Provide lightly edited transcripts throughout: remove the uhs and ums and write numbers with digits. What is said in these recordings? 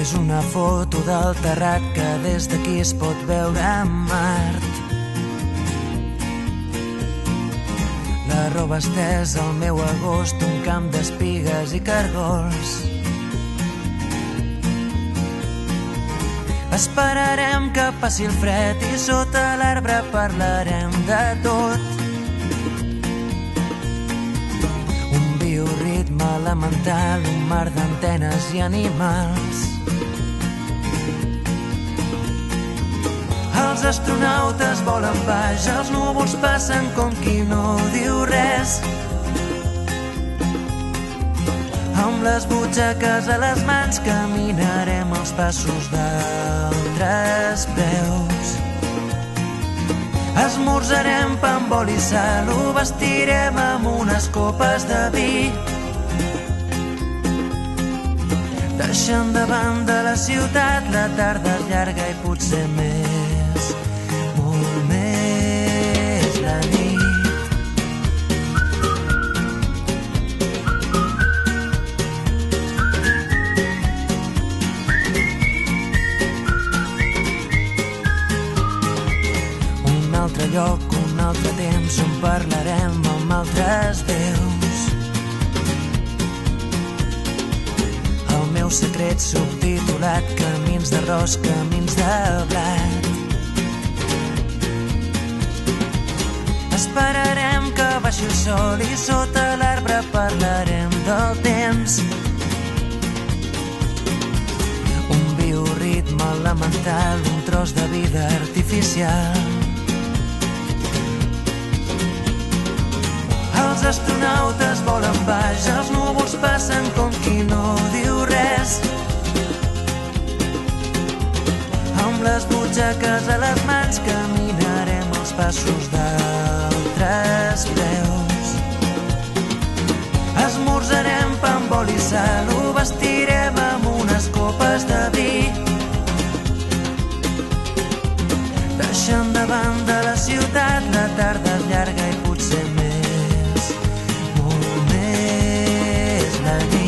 És una foto del terrat que des d'aquí es pot veure a Mart. La roba estesa al meu agost, un camp d'espigues i cargols. Esperarem que passi el fred i sota l'arbre parlarem de tot. Un bioritme elemental, un mar d'antenes i animals. Els astronautes volen baix, els núvols passen com qui no diu res. Amb les butxaques a les mans caminarem els passos d'altres peus. Esmorzarem pa amb oli i sal, ho vestirem amb unes copes de vi. Deixant de banda la ciutat, la tarda és llarga i potser més, molt més la nit. Un altre lloc, un altre temps on parlarem amb altres veus. El meu secret subtitulat, camins d'arròs, camins de blat. Esperarem que baixi el sol i sota l'arbre parlarem del temps. Un bioritme elemental, un tros de vida artificial. Els astronautes volen baix, els núvols passen com qui no diu res. Amb les butxaques a les mans caminarem els passos d'altres peus. Esmorzarem pa amb oli i sal, ho vestirem amb unes copes de vi. Deixant de banda la ciutat, la tarda és llarga i potser més, molt més la nit.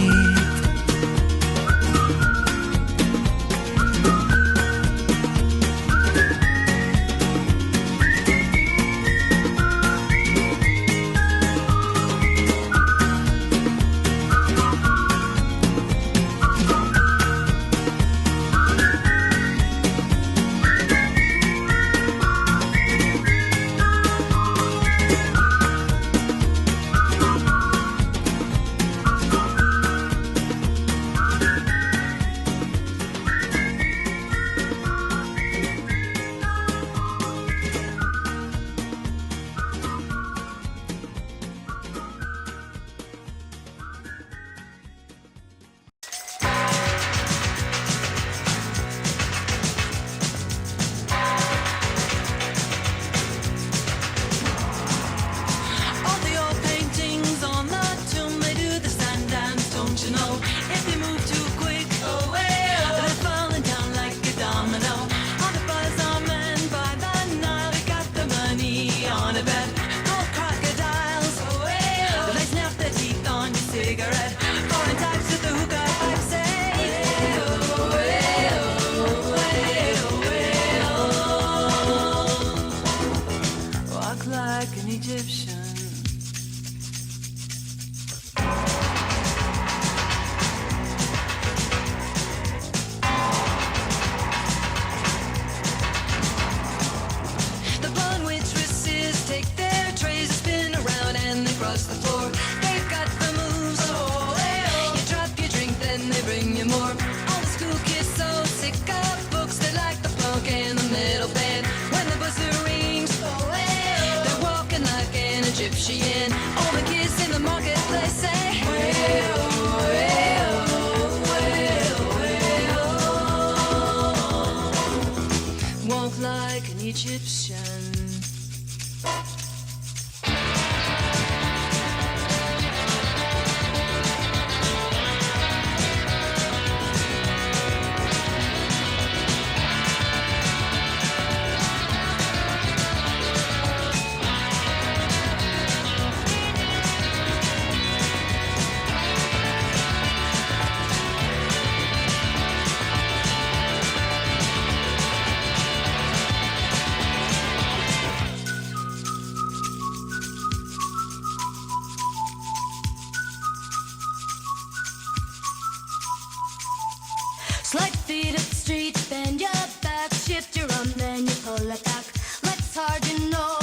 feet up the street, bend your back, shift your arm, then you pull it back. Like it's hard to know.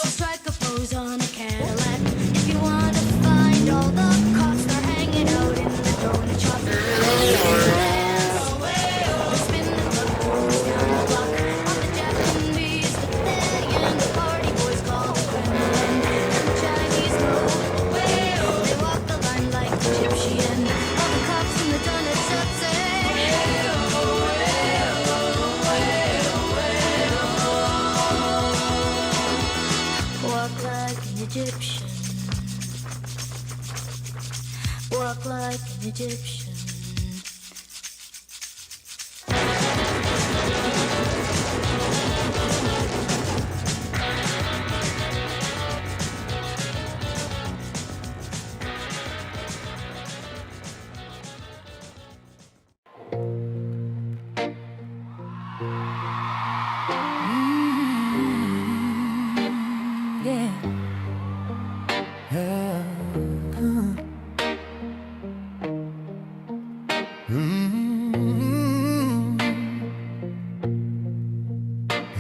So strike a pose on a Cadillac. If you want to find all the cops, they're hanging out in the donut shop. They're spinning the blues down the block. All the Japanese, the Thai, and the party boys call Kremlin. And the Chinese move. They walk the line like Egyptian. All the cops in the donut shop say, walk like an Egyptian. Walk like an Egyptian.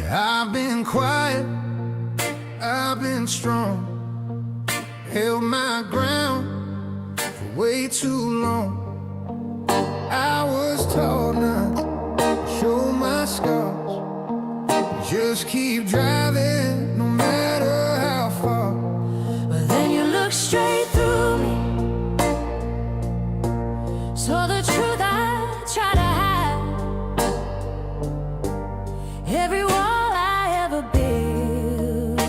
I've been quiet, I've been strong, held my ground for way too long. I was taught not to show my scars, just keep driving no matter how far. But then you look straight through me, saw the truth I try to hide. Every wall I ever built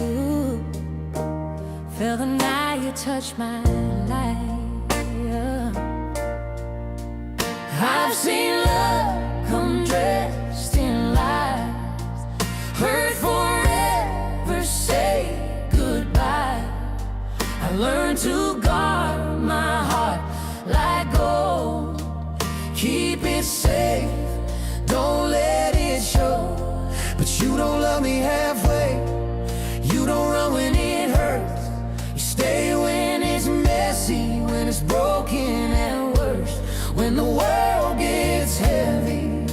fell the night you touched my life. I've seen love come dressed in lies, heard forever say goodbye. I learned to guard my heart like gold, keep it safe, don't let it show. But you don't love me halfway, you don't run when it hurts, you stay when it's messy, when it's broken at worst. When the world gets heavy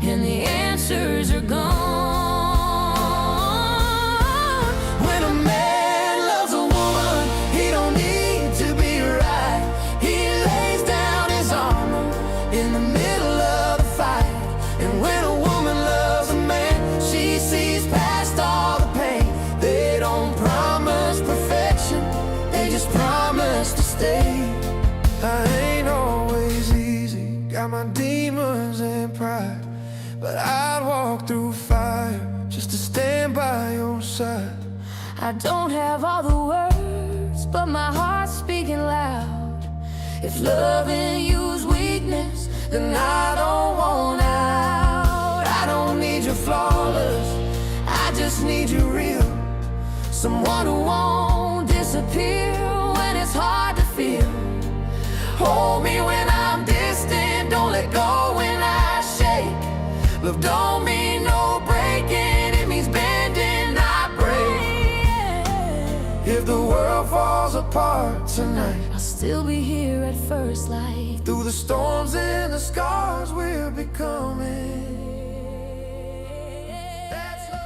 and the answers are gone. When a man loves a woman, he don't need to be right. He lays down his armor in the middle of the fight. And when a woman loves a man, she sees past all the pain. They don't promise perfection, they just promise to stay. I ain't always easy, got my demons and pride, but I'd walk through fire just to stand by your side. I don't have all the words, but my heart's speaking loud. If loving you's weakness, then I don't want out. I don't need you flawless, I just need you real. Someone who won't disappear when it's hard to feel. Hold me when I'm distant, don't let go when I shake. Love don't mean no breaking, it means bending, not break. If the world falls apart tonight, I'll still be here at first light. through the storms and the scars we're becoming. That's love.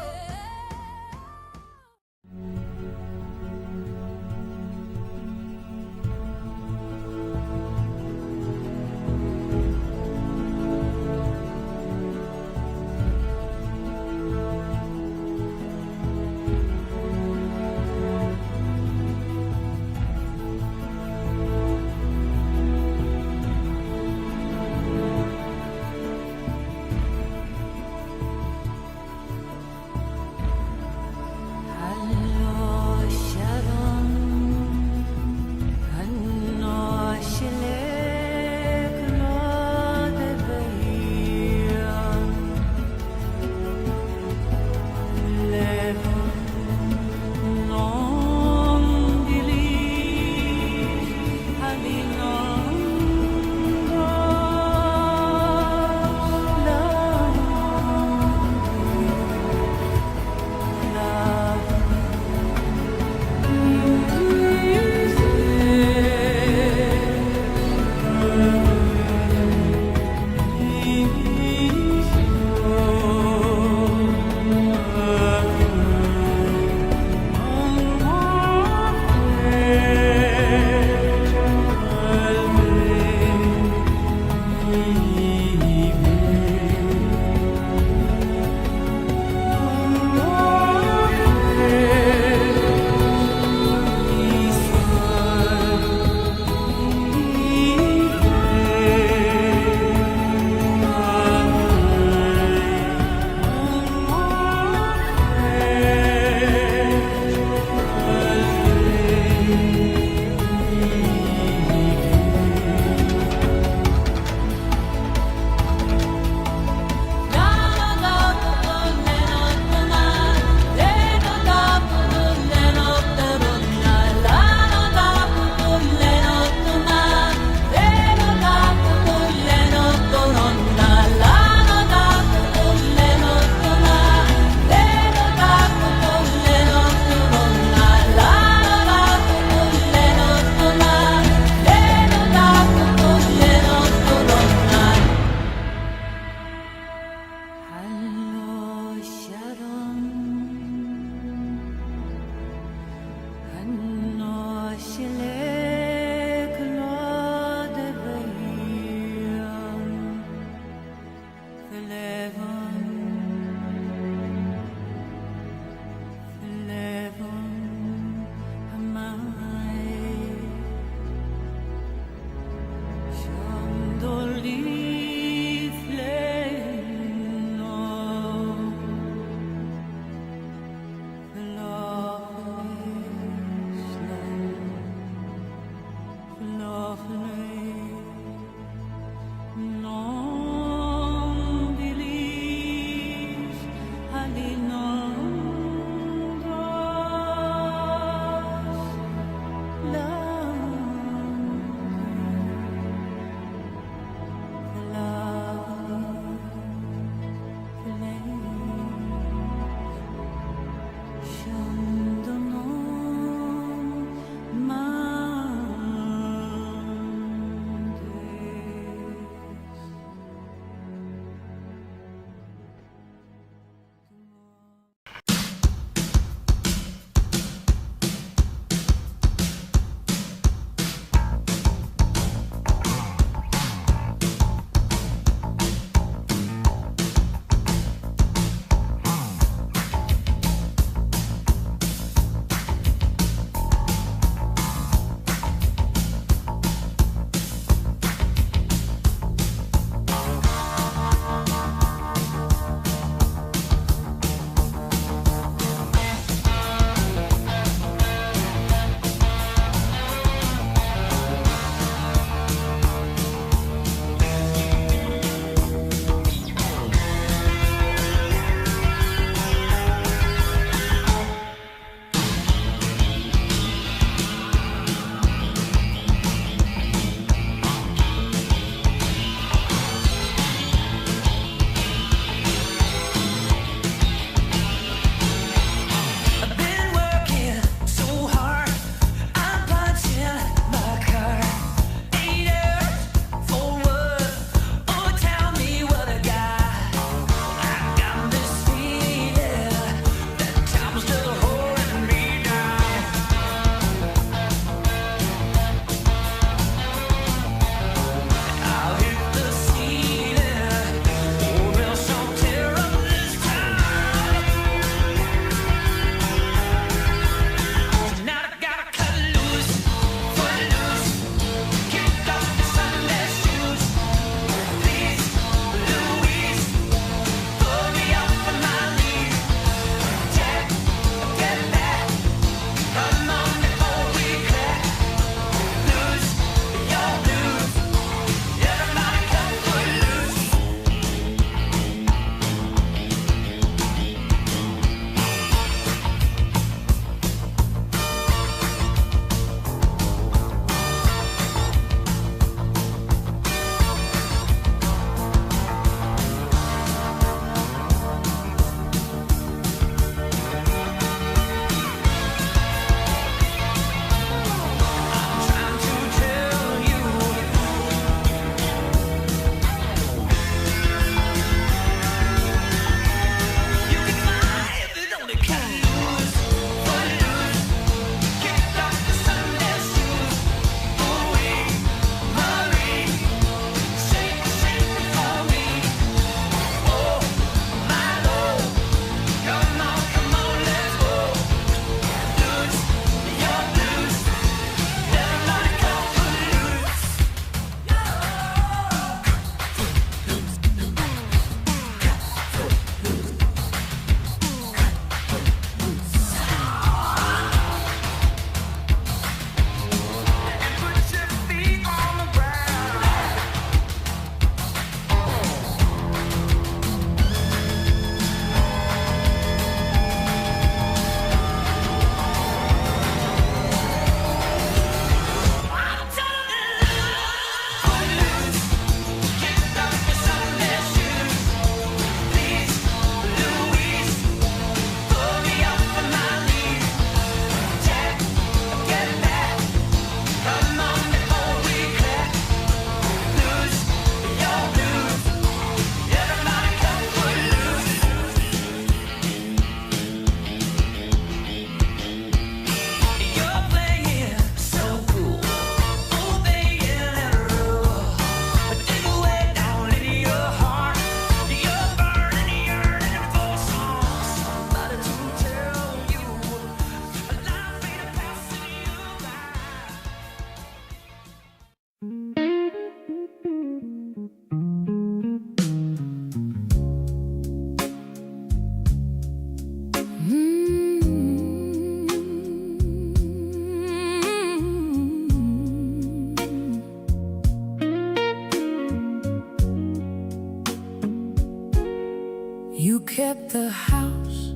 the house,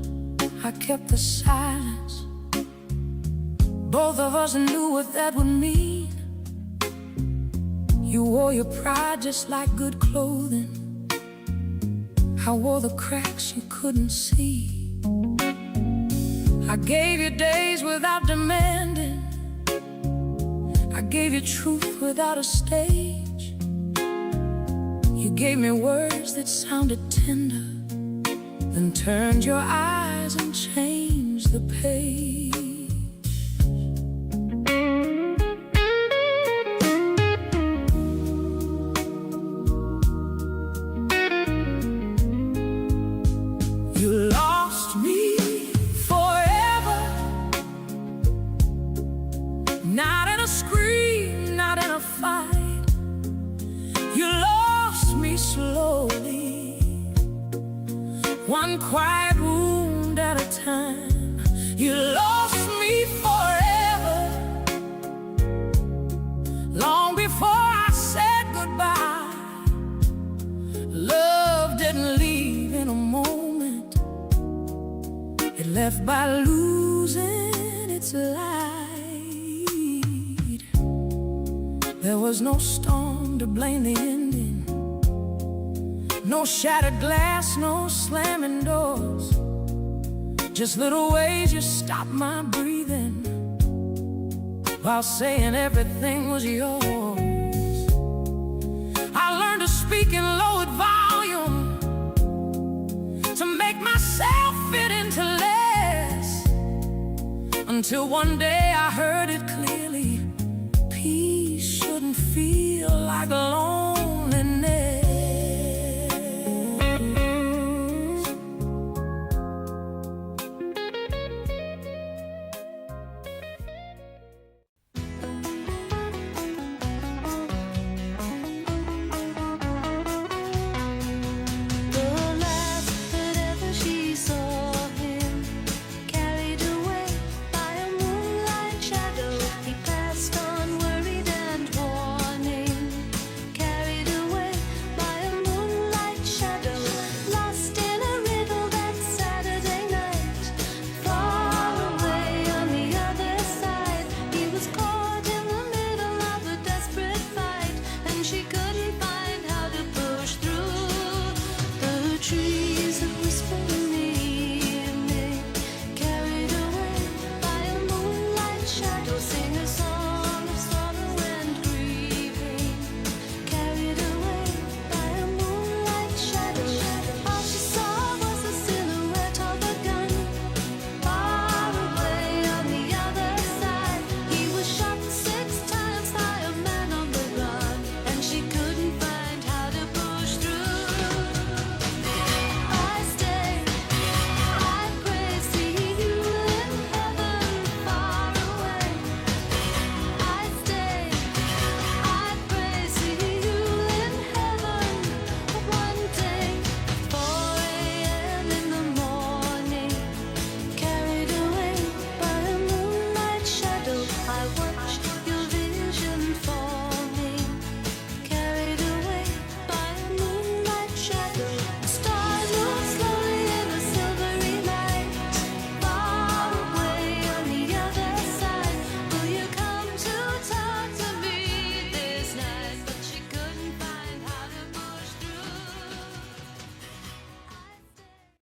I kept the silence. Both of us knew what that would mean. You wore your pride just like good clothing. I wore the cracks you couldn't see. I gave you days without demanding. I gave you truth without a stage. You gave me words that sounded tender, then turned your eyes and changed the page. You lost me forever, not in a scream, not in a fight. You lost me slowly, one quiet wound at a time. You lost me forever, long before I said goodbye. Love didn't leave in a moment, it left by losing its light. There was no storm to blame the ending, no shattered glass, no slamming doors, just little ways you stopped my breathing while saying everything was yours. I learned to speak in lowered volume, to make myself fit into less, until one day I heard it clearly: peace shouldn't feel like loneliness.